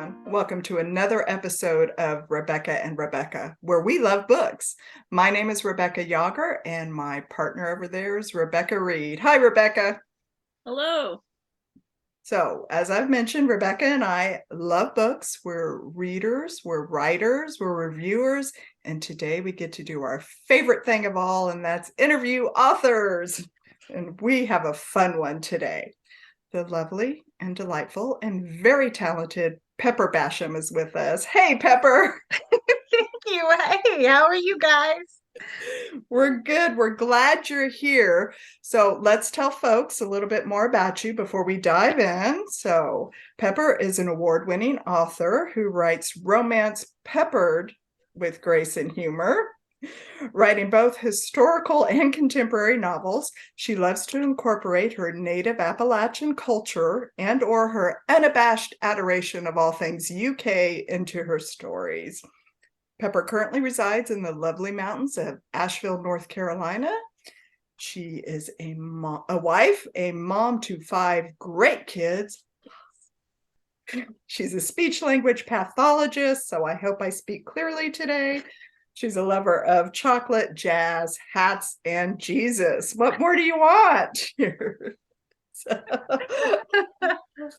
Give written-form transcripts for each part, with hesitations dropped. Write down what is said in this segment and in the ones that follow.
everyone. Welcome to another episode of Rebecca and Rebecca, where we love books. My name is Rebecca Yager, and my partner over there is Rebecca Reed. Hi, Rebecca. Hello. So, as I've mentioned, Rebecca and I love books. We're readers, we're writers, we're reviewers, and today we get to do our favorite thing of all, and that's interview authors. And we have a fun one today. The lovely and delightful and very talented Pepper Basham is with us. Hey, Pepper. Thank you. Hey, how are you guys? We're good. We're glad you're here. So let's tell folks a little bit more about you before we dive in. So Pepper is an award-winning author who writes romance peppered with grace and humor. Writing both historical and contemporary novels, she loves to incorporate her native Appalachian culture and or her unabashed adoration of all things UK into her stories. Pepper currently resides in the lovely mountains of Asheville, North Carolina. She is a wife, a mom to 5 great kids. She's a speech language pathologist, so I hope I speak clearly today. She's a lover of chocolate, jazz, hats, and Jesus. What more do you want? So,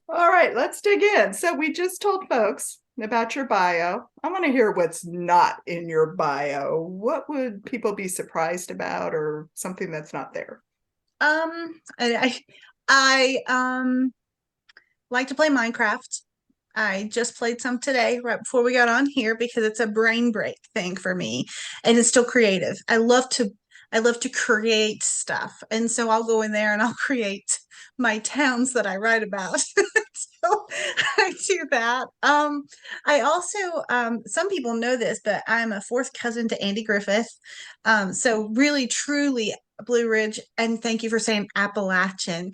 all right, let's dig in. So we just told folks about your bio. I want to hear what's not in your bio. What would people be surprised about or something that's not there? I like to play Minecraft. I just played some today right before we got on here because it's a brain break thing for me and it's still creative. I love to create stuff. And so I'll go in there and I'll create my towns that I write about. So I do that. I also some people know this, but I'm a fourth cousin to Andy Griffith. So really truly Blue Ridge, and thank you for saying Appalachian,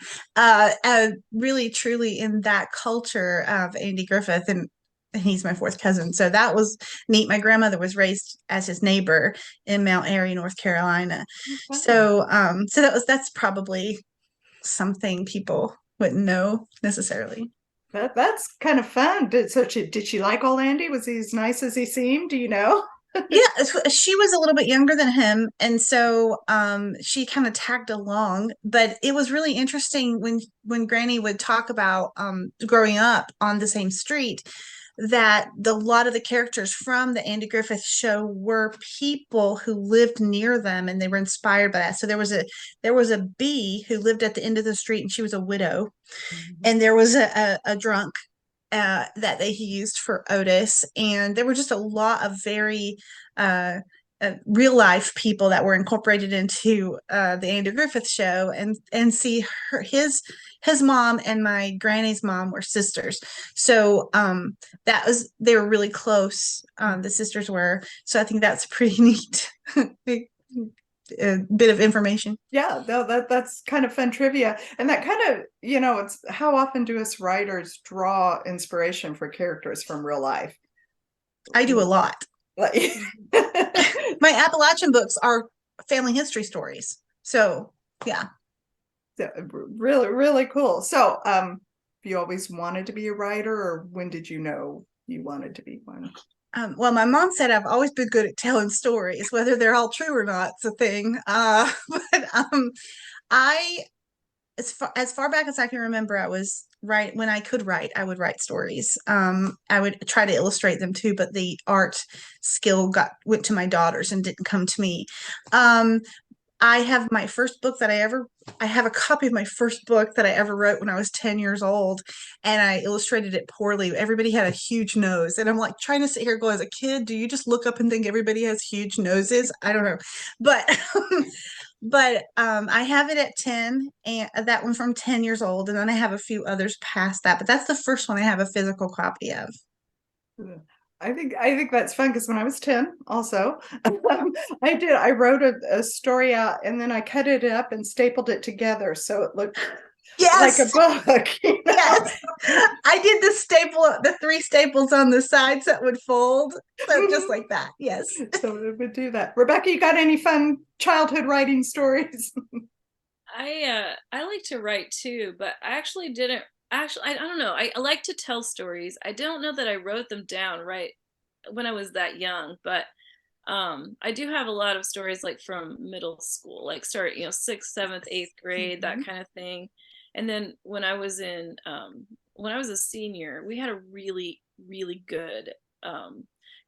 really truly in that culture of Andy Griffith, and he's my fourth cousin. So that was neat. My grandmother was raised as his neighbor in Mount Airy, North Carolina. So that's probably something people wouldn't know necessarily. That's kind of fun. Did she like old Andy? Was he as nice as he seemed? Do you know? Yeah, she was a little bit younger than him, and so she kind of tagged along. But it was really interesting when Granny would talk about growing up on the same street, that a lot of the characters from the Andy Griffith show were people who lived near them, and they were inspired by that. So there was a bee who lived at the end of the street, and she was a widow, and there was a drunk that they he used for Otis, and there were just a lot of very uh, real life people that were incorporated into the Andy Griffith show, and see his mom and my granny's mom were sisters, so that was they were really close. The sisters were, so I think that's pretty neat. A bit of information. Yeah, no, that's kind of fun trivia. And that kind of, it's how often do us writers draw inspiration for characters from real life? I do a lot. Like, My Appalachian books are family history stories. So, yeah. really, really cool. So, you always wanted to be a writer, or when did you know you wanted to be one? Well, my mom said I've always been good at telling stories, whether they're all true or not. It's a thing. But I, as far back as I can remember, I was right when I could write. I would write stories. I would try to illustrate them too, but the art skill went to my daughters and didn't come to me. Um, I have my first book that I have a copy of my first book that I ever wrote when I was 10 years old, and I illustrated it poorly. Everybody had a huge nose, and I'm like trying to sit here go, as a kid, do you just look up and think everybody has huge noses? I don't know. But I have it at 10, and that one from 10 years old, and then I have a few others past that, but that's the first one I have a physical copy of. I think that's fun because when I was 10 also, I wrote a story out and then I cut it up and stapled it together so it looked like a Yes. book. Yes, I did the 3 staples on the sides that would fold. So just like that. Yes. So it would do that. Rebecca, you got any fun childhood writing stories? I like to write too, but I actually didn't actually, I don't know. I like to tell stories. I don't know that I wrote them down right when I was that young, but I do have a lot of stories like from middle school, like start, sixth, seventh, eighth grade, that Mhm. kind of thing. And then when I was a senior, we had a really, really good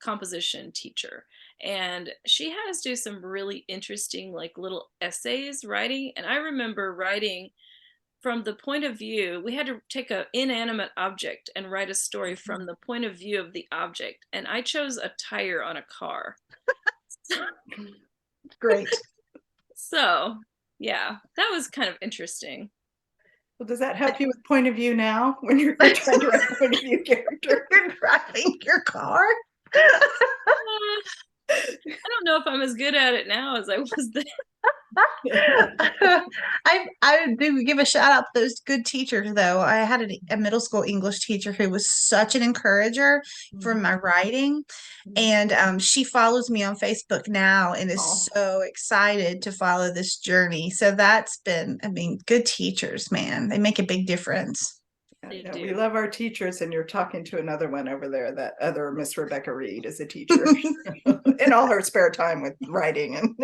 composition teacher. And she had us do some really interesting, like little essays writing. And I remember writing from the point of view, we had to take an inanimate object and write a story from the point of view of the object. And I chose a tire on a car. Great. So, yeah, that was kind of interesting. Well, does that help you with point of view now when you're trying to write point of view character? You're driving your car. I don't know if I'm as good at it now as I was then. I do give a shout out to those good teachers though. I had a middle school English teacher who was such an encourager for my writing, and she follows me on Facebook now and is Oh, so excited to follow this journey. So that's been, I mean, good teachers, man, they make a big difference. They yeah, we do. love our teachers, and you're talking to another one over there. That other Miss Rebecca Reed is a teacher in all her spare time with writing and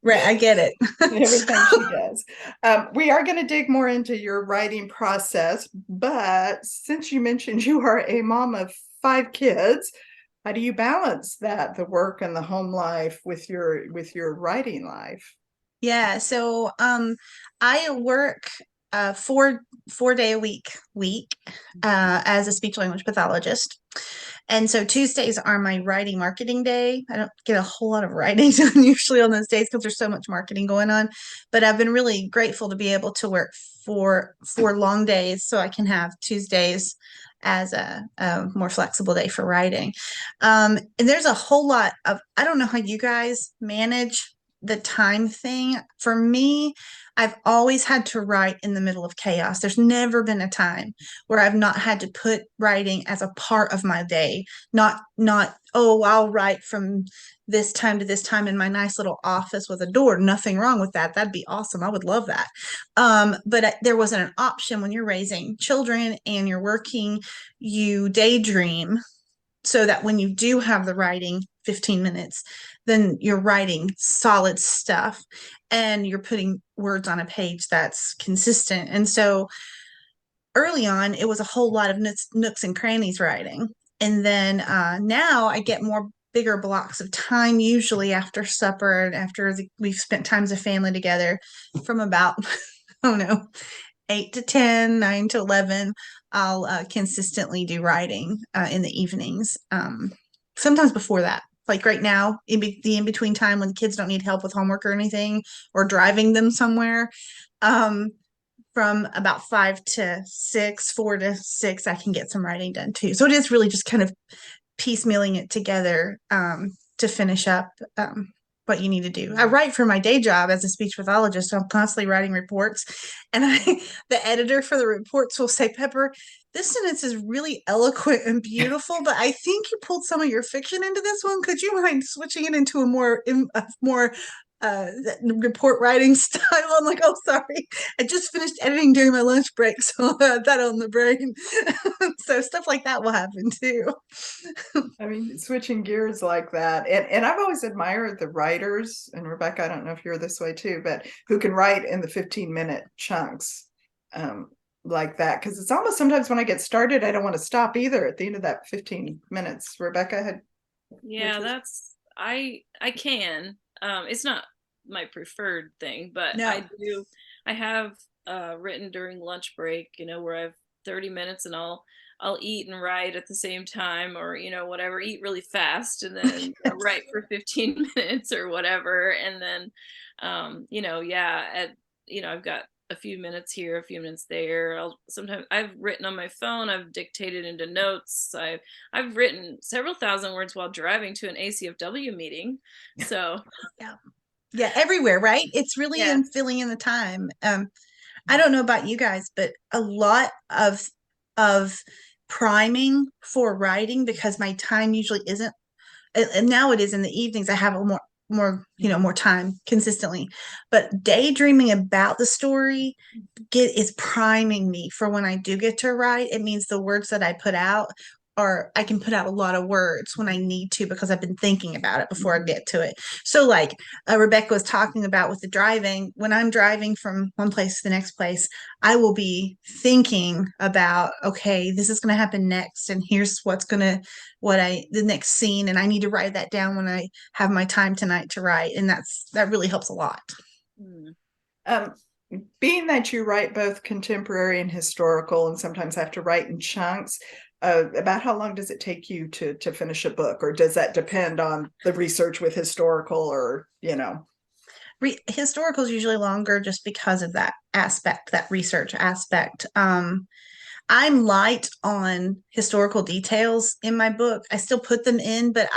Right, I get it. everything she does. We are going to dig more into your writing process, but since you mentioned you are a mom of 5 kids, how do you balance that, the work and the home life, with your writing life? Yeah, so I work 4 day a week as a speech language pathologist. And so Tuesdays are my writing marketing day. I don't get a whole lot of writing done usually on those days because there's so much marketing going on. But I've been really grateful to be able to work for long days so I can have Tuesdays as a more flexible day for writing. And there's a whole lot of, I don't know how you guys manage the time thing. For me, I've always had to write in the middle of chaos. There's never been a time where I've not had to put writing as a part of my day. Not oh, I'll write from this time to this time in my nice little office with a door. Nothing wrong with that. That'd be awesome. I would love that. But there wasn't an option when you're raising children and you're working, you daydream so that when you do have the writing 15 minutes, then you're writing solid stuff and you're putting words on a page that's consistent. And so early on, it was a whole lot of nooks and crannies writing. And then now I get more bigger blocks of time, usually after supper and after we've spent times of family together from about, I don't know, 8 to 10, 9 to 11. I'll consistently do writing in the evenings. Sometimes before that, like right now, the in between time when the kids don't need help with homework or anything, or driving them somewhere. Um, from about 5 to 6, 4 to 6, I can get some writing done too. So it is really just kind of piecemealing it together to finish up what you need to do. I write for my day job as a speech pathologist, so I'm constantly writing reports. And the editor for the reports will say, Pepper, this sentence is really eloquent and beautiful, but I think you pulled some of your fiction into this one. Could you mind switching it into a more report writing style? I'm like, oh, sorry. I just finished editing during my lunch break, so I had that on the brain. So stuff like that will happen too. I mean, switching gears like that. And I've always admired the writers, and Rebecca, I don't know if you're this way too, but who can write in the 15-minute chunks like that. Because it's almost sometimes when I get started, I don't want to stop either at the end of that 15 minutes. Rebecca had, which Yeah, was, that's I can. It's not my preferred thing, but No. I have written during lunch break, where I have 30 minutes and I'll eat and write at the same time, or whatever, eat really fast and then write for 15 minutes or whatever, and then yeah, I've got a few minutes here, a few minutes there. I've written on my phone, I've dictated into notes. I've written several thousand words while driving to an ACFW meeting. So, Yeah. Yeah, everywhere, right? It's really yeah. in filling in the time. I don't know about you guys, but a lot of priming for writing because my time usually isn't, and now it is in the evenings. I have a more more time consistently. But daydreaming about the story is priming me for when I do get to write. It means the words that I put out, or I can put out a lot of words when I need to because I've been thinking about it before I get to it. So, like Rebecca was talking about with the driving, when I'm driving from one place to the next place, I will be thinking about, okay, this is going to happen next, and here's the next scene, and I need to write that down when I have my time tonight to write, and that really helps a lot. Mm. Um, being that you write both contemporary and historical, and sometimes have to write in chunks, about how long does it take you to finish a book, or does that depend on the research with historical, or Historical is usually longer just because of that aspect, that research aspect. I'm light on historical details in my book. I still put them in, but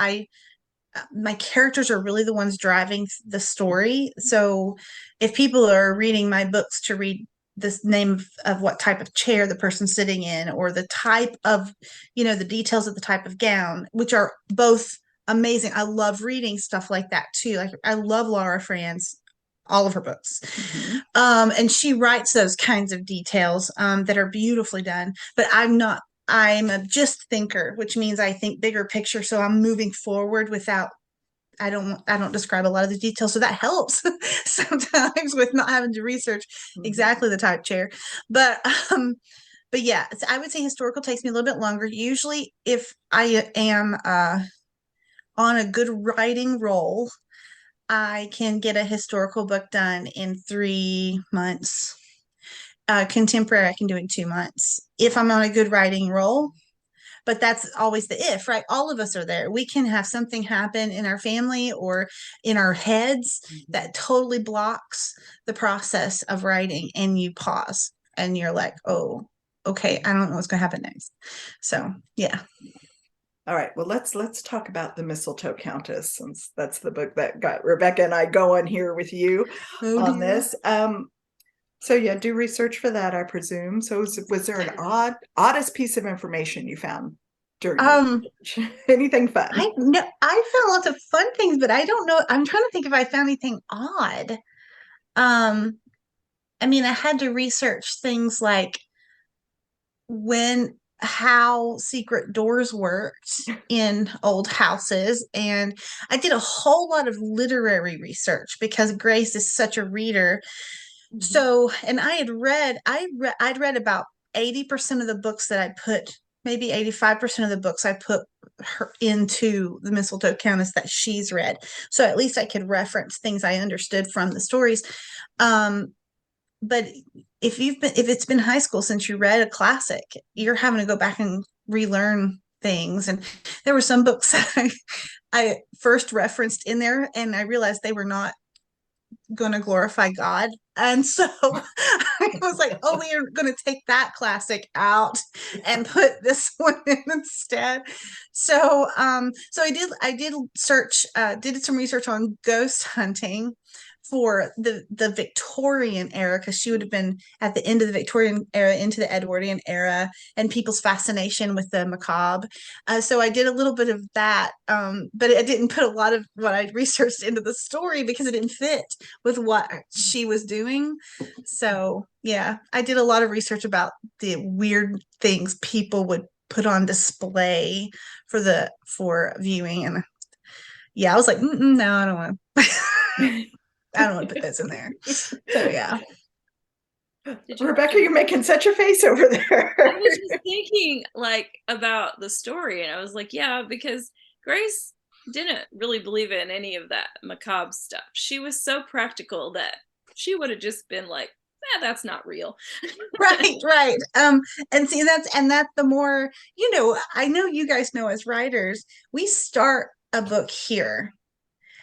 my characters are really the ones driving the story. So if people are reading my books to read this name of what type of chair the person's sitting in, or the type of, the details of the type of gown, which are both amazing. I love reading stuff like that too. Like I love Laura Fran's, all of her books. mm-hmm. And she writes those kinds of details that are beautifully done. But I'm a just thinker, which means I think bigger picture. So I'm moving forward without I don't describe a lot of the details. So that helps sometimes with not having to research exactly the type chair. But but yeah, I would say historical takes me a little bit longer. Usually if I am on a good writing roll, I can get a historical book done in 3 months. Contemporary, I can do in 2 months if I'm on a good writing roll. But that's always the if, right? All of us are there. We can have something happen in our family or in our heads that totally blocks the process of writing, and you pause and you're like, oh, okay, I don't know what's going to happen next. So, yeah. All right, well, let's talk about the Mistletoe Countess, since that's the book that got Rebecca and I going here with you on this. So yeah, do research for that, I presume. So was there an oddest piece of information you found during your research? Anything fun? I found lots of fun things, but I don't know. I'm trying to think if I found anything odd. I mean, I had to research things like how secret doors worked in old houses, and I did a whole lot of literary research because Grace is such a reader. So, and I'd read about 80% of the books that I put, maybe 85% of the books I put her into the Mistletoe Countess that she's read. So at least I could reference things I understood from the stories. But if it's been high school since you read a classic, you're having to go back and relearn things. And there were some books that I first referenced in there, and I realized they were not going to glorify God. And so I was like, oh, we are going to take that classic out and put this one in instead. So I did did some research on ghost hunting for the Victorian era, because she would have been at the end of the Victorian era into the Edwardian era, and people's fascination with the macabre. So I did a little bit of that, but I didn't put a lot of what I researched into the story because it didn't fit with what she was doing. So yeah, I did a lot of research about the weird things people would put on display for viewing, and yeah, I was like, no, I don't want to. I don't want to put this in there. So yeah. Rebecca, you're making such a face over there. I was just thinking like about the story, and I was like, yeah, because Grace didn't really believe in any of that macabre stuff. She was so practical that she would have just been like, that's not real. Right. And see, that's the more, I know you guys know, as writers, we start a book here,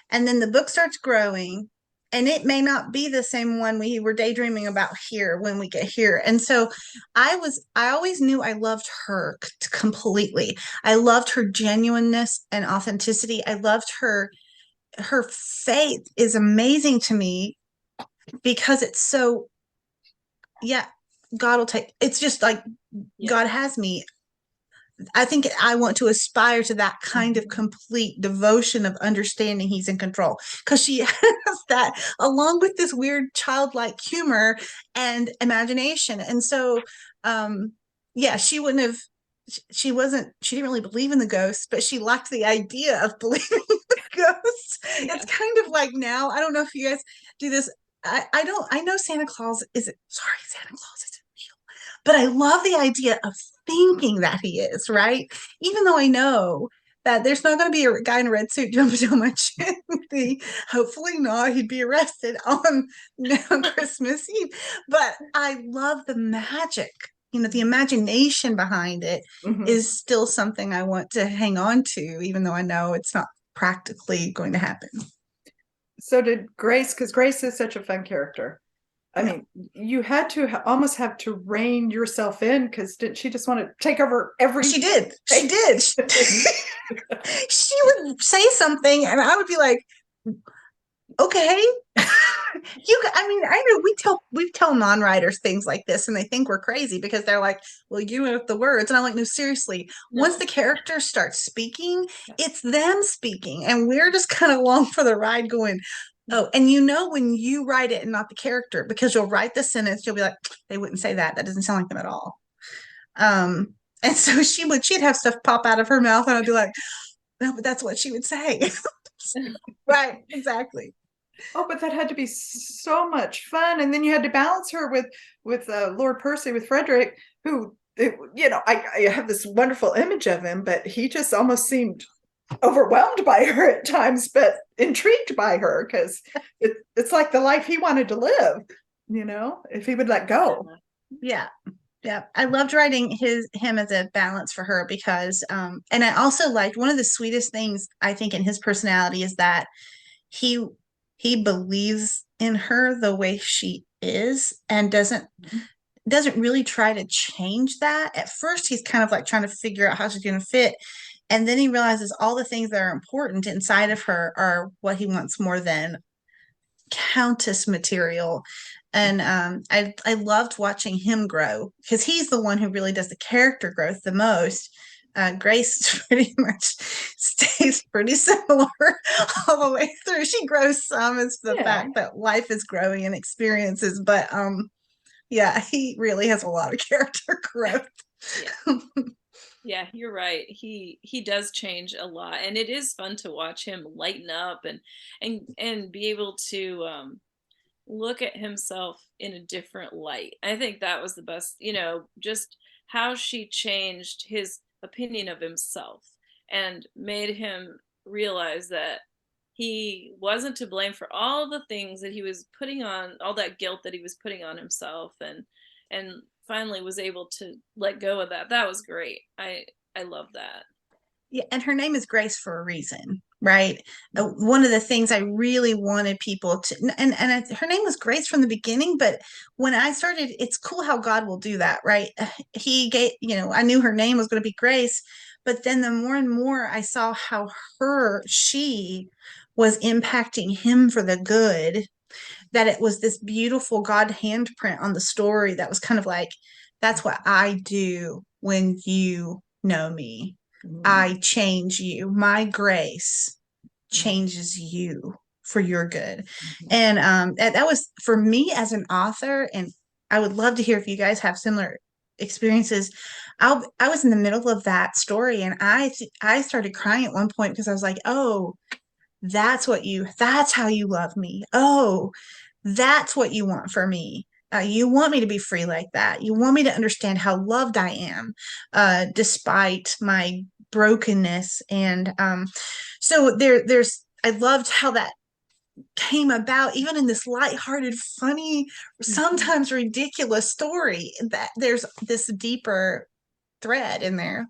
and then the book starts growing, and it may not be the same one we were daydreaming about here when we get here. And so I always knew I loved her completely. I loved her genuineness and authenticity. I loved her faith is amazing to me because it's so, yeah, God will take, it's just like, Yeah. God has me I think I want to aspire to that kind of complete devotion of understanding he's in control, because she has that along with this weird childlike humor and imagination. And so, yeah, she wouldn't have. She didn't really believe in the ghosts, but she liked the idea of believing in the ghosts. Yeah. It's kind of like now, I don't know if you guys do this. I don't, I know Santa Claus isn't, sorry, Santa Claus isn't real, but I love the idea of thinking that he is, right? Even though I know that there's not going to be a guy in a red suit jumping down my chimney. Hopefully not. He'd be arrested on Christmas Eve. But I love the magic. You know, the imagination behind it is still something I want to hang on to, even though I know it's not practically going to happen. So did Grace, because Grace is such a fun character. I mean, you had to almost have to rein yourself in, because didn't she just want to take over every? She did. She did. She would say something, and I would be like, "Okay." I mean, I know we tell non-writers things like this, and they think we're crazy because they're like, "Well, you know the words," and I'm like, "No, seriously. No. Once the characters start speaking, it's them speaking, and we're just kind of along for the ride, going." Oh, and you know when you write it and not the character, because you'll write the sentence, you'll be like, they wouldn't say that. That doesn't sound like them at all. And so she'd have stuff pop out of her mouth, and I'd be like, no, but that's what she would say. Right, exactly. Oh, but that had to be so much fun, and then you had to balance her with Lord Percy, with Frederick, who, you know, I have this wonderful image of him, but he just almost seemed overwhelmed by her at times, but intrigued by her, because it's like the life he wanted to live, you know, if he would let go. Yeah. Yeah, I loved writing him as a balance for her, because and I also liked one of the sweetest things I think in his personality is that he he believes in her the way she is, and doesn't really try to change that. At first he's kind of like trying to figure out how she's going to fit, and then he realizes all the things that are important inside of her are what he wants more than countess material. And I loved watching him grow, because he's the one who really does the character growth the most. Grace pretty much stays pretty similar all the way through. She grows some as the fact that life is growing and experiences, but yeah, he really has a lot of character growth. Yeah, you're right. He does change a lot, and it is fun to watch him lighten up and be able to look at himself in a different light. I think that was the best, you know, just how she changed his opinion of himself and made him realize that he wasn't to blame for all the things that he was putting on, all that guilt that he was putting on himself, and finally was able to let go of that. That was great. I love that. Yeah, and her name is Grace for a reason, right? One of the things I really wanted people to, her name was Grace from the beginning, but when I started, it's cool how God will do that, right? He gave, you know, I knew her name was going to be Grace, but then the more and more I saw how she was impacting him for the good, that it was this beautiful God handprint on the story that was kind of like, that's what I do when you know me. I change you. My grace changes you for your good. And that was for me as an author, and I would love to hear if you guys have similar experiences. I was in the middle of that story, and I started crying at one point, because I was like, oh, that's how you love me. Oh, that's what you want for me. You want me to be free like that. You want me to understand how loved I am, despite my brokenness. And so I loved how that came about, even in this lighthearted, funny, sometimes ridiculous story, that there's this deeper thread in there.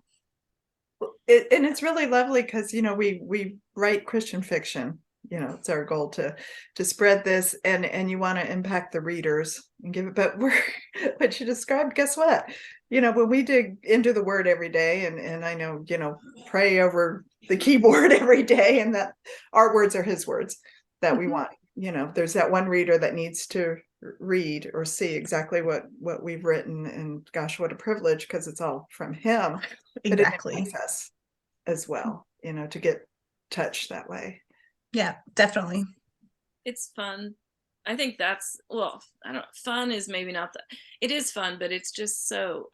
And it's really lovely, because, you know, we write Christian fiction. You know, it's our goal to spread this, and you want to impact the readers and give it. But what you described, guess what? You know, when we dig into the word every day, and I know, you know, pray over the keyboard every day, and that our words are his words that we want. You know, there's that one reader that needs to read or see exactly what we've written, and gosh, what a privilege, because it's all from him. But it Exactly. impacts us as well, to get touched that way. Yeah, definitely. It's fun. I think that's, well, I don't, fun is maybe not that, it is fun, but it's just so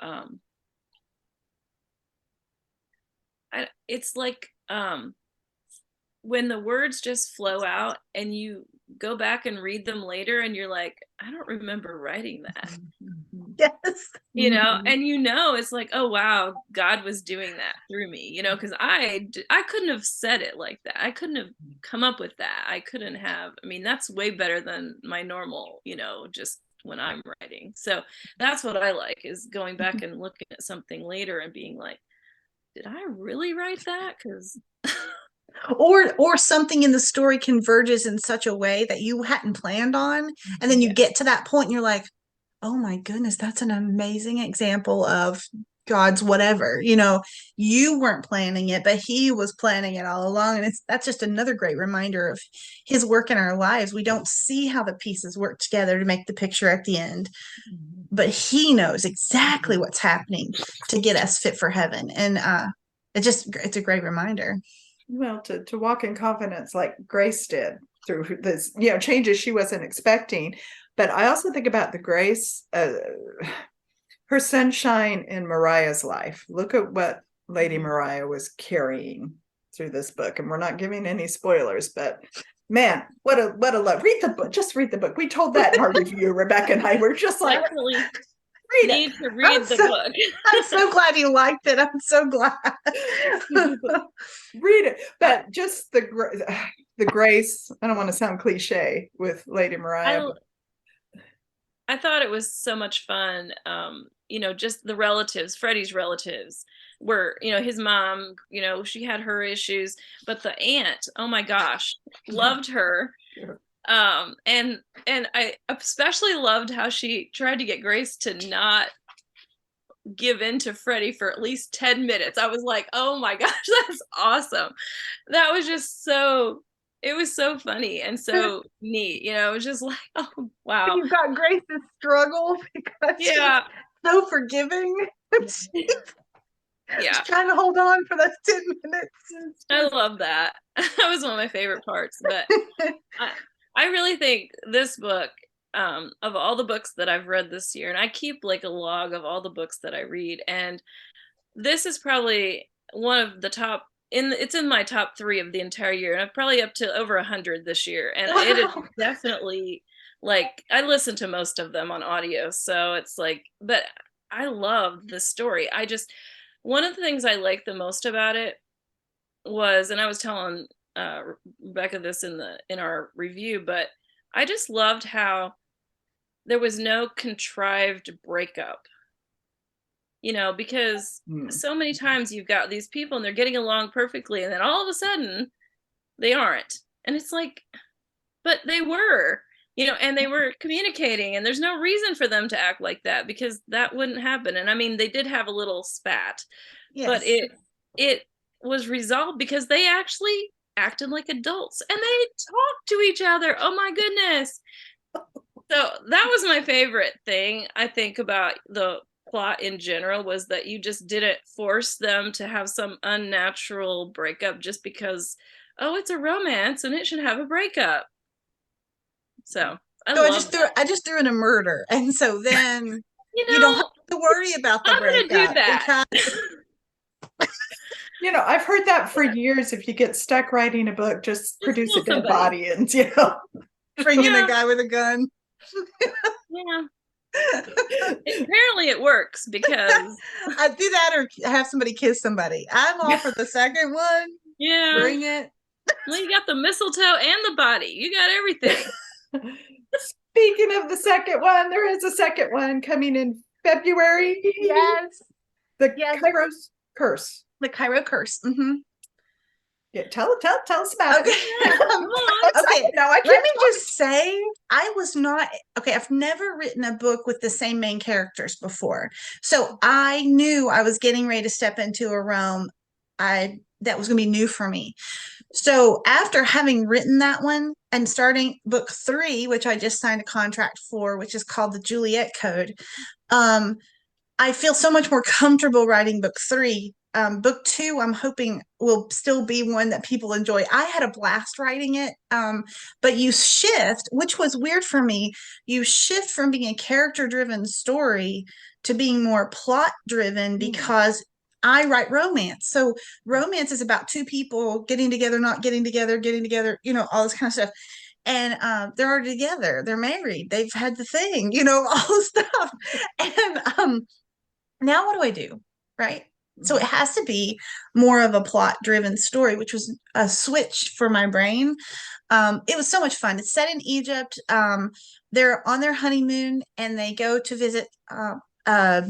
it's like when the words just flow out and you go back and read them later and you're like, I don't remember writing that. Yes. And it's like, oh wow, God was doing that through me, because I couldn't have said it like that. I couldn't have come up with that. I couldn't have, I mean, that's way better than my normal, just when I'm writing. So that's what I like, is going back and looking at something later and being like, did I really write that? Because or something in the story converges in such a way that you hadn't planned on, and then you get to that point and you're like, oh my goodness, that's an amazing example of God's whatever. You weren't planning it, but he was planning it all along. And that's just another great reminder of his work in our lives. We don't see how the pieces work together to make the picture at the end, but he knows exactly what's happening to get us fit for heaven. And it's a great reminder. Well, to walk in confidence like Grace did through this, changes she wasn't expecting. But I also think about the Grace, her sunshine in Mariah's life. Look at what Lady Mariah was carrying through this book. And we're not giving any spoilers, but man, what a love. Read the book. Just read the book. We told that in our review, Rebecca and I. We're just like, definitely read need it. to read the book. I'm so glad you liked it. I'm so glad. Read it. But just the grace, I don't want to sound cliche with Lady Mariah. I thought it was so much fun. Just the relatives, Freddie's relatives were, his mom, she had her issues, but the aunt, oh my gosh, loved her. And I especially loved how she tried to get Grace to not give in to Freddie for at least 10 minutes. I was like, oh my gosh, that's awesome. That was just so, it was so funny and so neat. It was just like, oh wow. You've got Grace's struggle because she's so forgiving. Yeah. Trying to hold on for those 10 minutes. I love that. That was one of my favorite parts. But I really think this book, of all the books that I've read this year, and I keep like a log of all the books that I read, and this is probably one of the top, it's in my top 3 of the entire year, and I'm probably up to over 100 this year. And it is definitely, like, I listen to most of them on audio, so it's like, but I love the story. One of the things I like the most about it was, and I was telling Rebecca this in our review, but I just loved how there was no contrived breakup. Because so many times you've got these people and they're getting along perfectly, and then all of a sudden they aren't. And it's like, but they were, and they were communicating, and there's no reason for them to act like that, because that wouldn't happen. And I mean, they did have a little spat, but it was resolved because they actually acted like adults and they talked to each other. Oh my goodness. So that was my favorite thing, I think, about the plot in general, was that you just didn't force them to have some unnatural breakup just because, oh, it's a romance and it should have a breakup. So I just threw in a murder, and so then you don't have to worry about the breakup. I'm gonna do that. I've heard that for years. If you get stuck writing a book, just produce a dead body and bring in a guy with a gun. Yeah. Apparently it works, because I do that, or have somebody kiss somebody. I'm all for the second one. Yeah. Bring it. Well, you got the mistletoe and the body. You got everything. Speaking of the second one, there is a second one coming in February. Yes. The Kairos Curse. The Cairo Curse. Mm-hmm. Yeah, tell us about it. Okay. No, let me just say, I was not I've never written a book with the same main characters before, so I knew I was getting ready to step into a realm that was going to be new for me. So after having written that one and starting book 3, which I just signed a contract for, which is called the Juliet Code, um, I feel so much more comfortable writing book 3. Book 2, I'm hoping will still be one that people enjoy. I had a blast writing it, but you shift, which was weird for me. You shift from being a character-driven story to being more plot-driven because I write romance. So romance is about two people getting together, not getting together, getting together, all this kind of stuff. And they're already together. They're married. They've had the thing, all this stuff. And now what do I do? Right. So it has to be more of a plot driven story, which was a switch for my brain. It was so much fun. It's set in Egypt. They're on their honeymoon and they go to visit uh,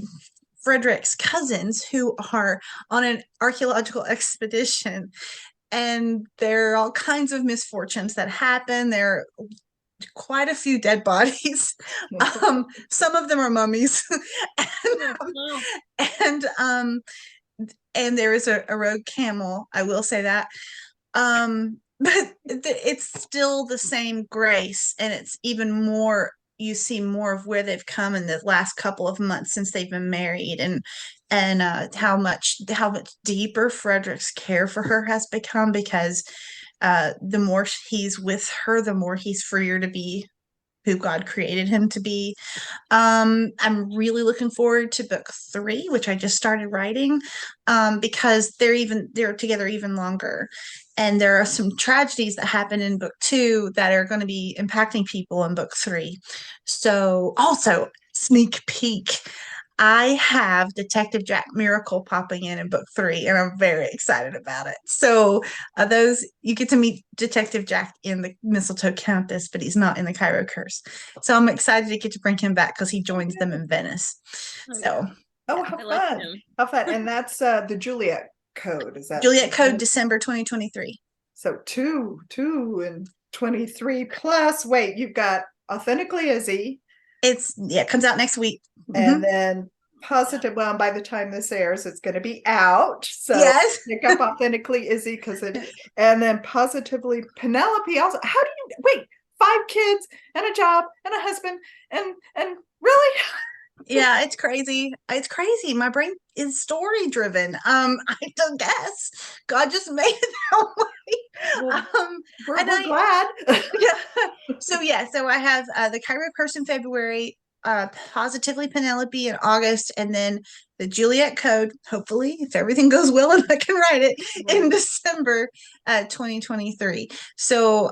Frederick's cousins who are on an archaeological expedition. And there are all kinds of misfortunes that happen. There are quite a few dead bodies. Some of them are mummies. and, um, and there is a rogue camel. I will say that. But it's still the same grace, and it's even more. You see more of where they've come in the last couple of months since they've been married, and how much deeper Frederick's care for her has become because the more he's with her, the more he's freer to be who God created him to be. I'm really looking forward to book 3, which I just started writing, because they're together even longer. And there are some tragedies that happen in book 2 that are going to be impacting people in book 3. So also sneak peek. I have Detective Jack Miracle popping in book 3, and I'm very excited about it. So those you get to meet Detective Jack in the Mistletoe Countess, but he's not in the Cairo Curse. So I'm excited to get to bring him back because he joins them in Venice. So how like fun! him. How fun! And that's the Juliet Code. Is that Juliet Code, December 2023. So two and 23 plus. Wait, you've got Authentically Izzy. It comes out next week. And then Positive, well, by the time this airs, it's going to be out. So yes, pick up Authentically Izzy and then Positively Penelope. Also, how do you wait? 5 kids and a job and a husband and really? Yeah, it's crazy. It's crazy. My brain is story driven. I don't guess God just made it that way. Well, we're glad. Yeah. So I have the Cairo Curse in February, Positively Penelope in August, and then the Juliet Code, hopefully, if everything goes well and I can write it in December 2023. So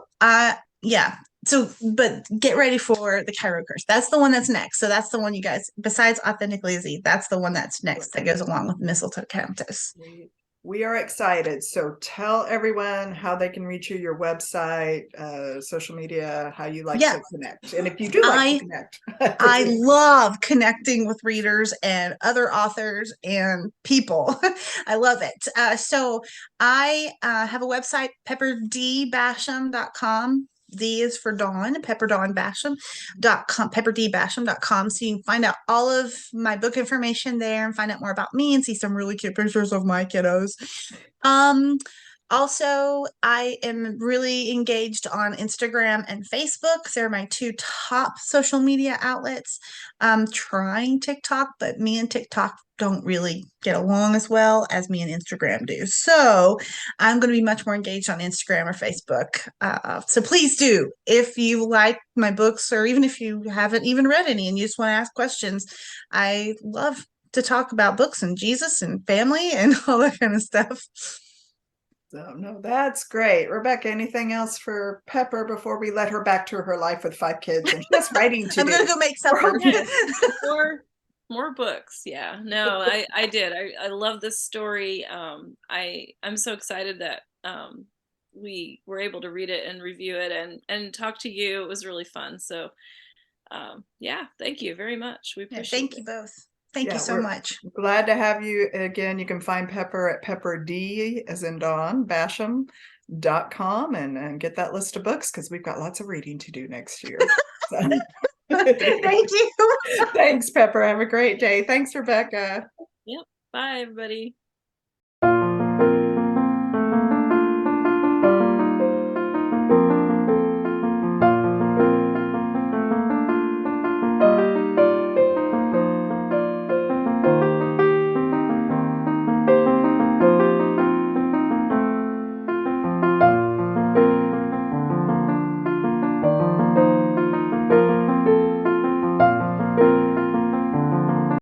yeah. So, but get ready for the Cairo Curse. That's the one that's next. So that's the one you guys, besides Authentically Izzy, that's the one that's next that goes along with Mistletoe Countess. We are excited. So tell everyone how they can reach you, your website, social media, how you like to connect. And if you do like to connect. I love connecting with readers and other authors and people. I love it. So I have a website, pepperdbasham.com. D is for Dawn, pepperdbasham.com, pepperdbasham.com. So you can find out all of my book information there and find out more about me and see some really cute pictures of my kiddos. Also, I am really engaged on Instagram and Facebook. They're my 2 top social media outlets. I'm trying TikTok, but me and TikTok don't really get along as well as me and Instagram do. So I'm going to be much more engaged on Instagram or Facebook. So please do, if you like my books, or even if you haven't even read any and you just want to ask questions, I love to talk about books and Jesus and family and all that kind of stuff. So, no, that's great. Rebecca, anything else for Pepper before we let her back to her life with 5 kids and just writing to I'm going to go make supper. More books. Yeah, no, I did. I love this story. I'm so excited that we were able to read it and review it and talk to you. It was really fun. So yeah, thank you very much. We appreciate thank you both. Thank you so much. Glad to have you again. You can find Pepper at pepperd, as in Dawn, Basham.com and get that list of books because we've got lots of reading to do next year. Thank you. Thanks, Pepper. Have a great day. Thanks, Rebecca. Yep. Bye, everybody.